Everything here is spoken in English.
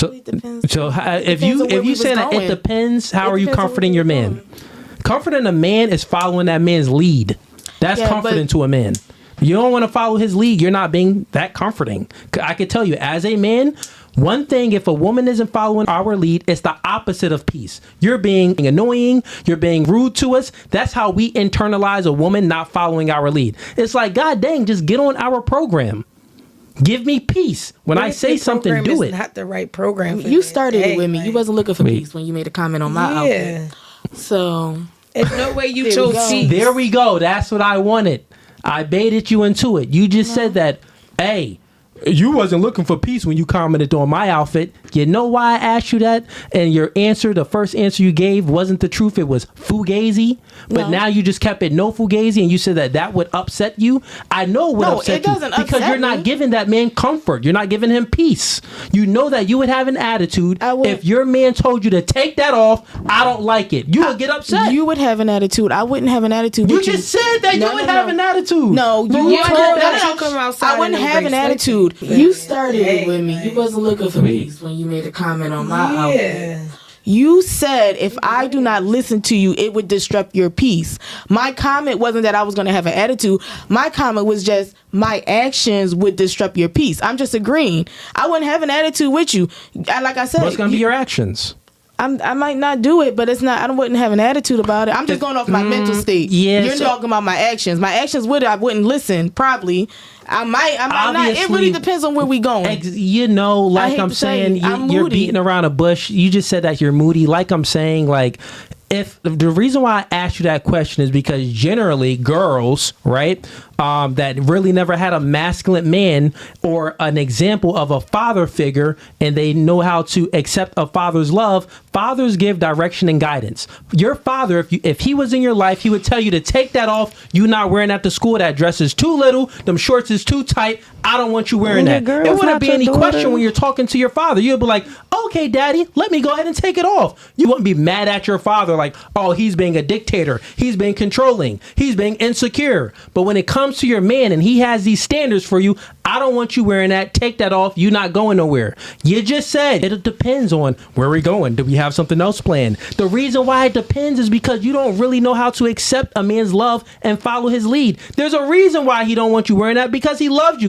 really depends. So if you say that it depends, how are you comforting your man? Comforting a man is following that man's lead. That's comforting to a man. You don't want to follow his lead. You're not being that comforting. I can tell you, as a man, one thing, if a woman isn't following our lead, it's the opposite of peace. You're being annoying. You're being rude to us. That's how we internalize a woman not following our lead. It's like, God dang, just get on our program. Give me peace. When I say something, do it. Not the right program. You started it with me. You wasn't looking for peace when you made a comment on my outfit. So there's no way you chose peace. There we go. That's what I wanted. I baited you into it. You just said that, hey, you wasn't looking for peace when you commented on my outfit. You know why I asked you that? And your answer, the first answer you gave wasn't the truth. It was fugazi. But now you just kept it no fugazi, and you said that would upset you. I know it would upset you because you're not giving that man comfort. You're not giving him peace. You know that you would have an attitude if your man told you to take that off. I don't like it. You would get upset. You would have an attitude. I wouldn't have an attitude. You just said that you would have an attitude. No, you told that I wouldn't have an attitude. You started it with me. You wasn't looking for peace when you made a comment on my outfit. You said if I do not listen to you, it would disrupt your peace. My comment wasn't that I was going to have an attitude. My comment was just my actions would disrupt your peace. I'm just agreeing. I wouldn't have an attitude with you. Like I said, what's going to be your actions? I might not do it, but it's not. I wouldn't have an attitude about it. I'm just going off my mental state. Yeah, you're talking about my actions. My actions I wouldn't listen. Probably, I might not. It really depends on where we going. Like I'm saying, you're beating around a bush. You just said that you're moody. Like I'm saying, like. If the reason why I asked you that question is because generally girls, right, that really never had a masculine man or an example of a father figure, and they know how to accept a father's love. Fathers give direction and guidance. Your father, if he was in your life, he would tell you to take that off. You not wearing that to school. That dress is too little. Them shorts is too tight. I don't want you wearing that. It wouldn't be any question when you're talking to your father. You'd be like, okay, daddy, let me go ahead and take it off. You wouldn't be mad at your father like, oh, he's being a dictator. He's being controlling. He's being insecure. But when it comes to your man and he has these standards for you, I don't want you wearing that. Take that off. You're not going nowhere. You just said it depends on where we're going. Do we have something else planned? The reason why it depends is because you don't really know how to accept a man's love and follow his lead. There's a reason why he don't want you wearing that, because he loves you.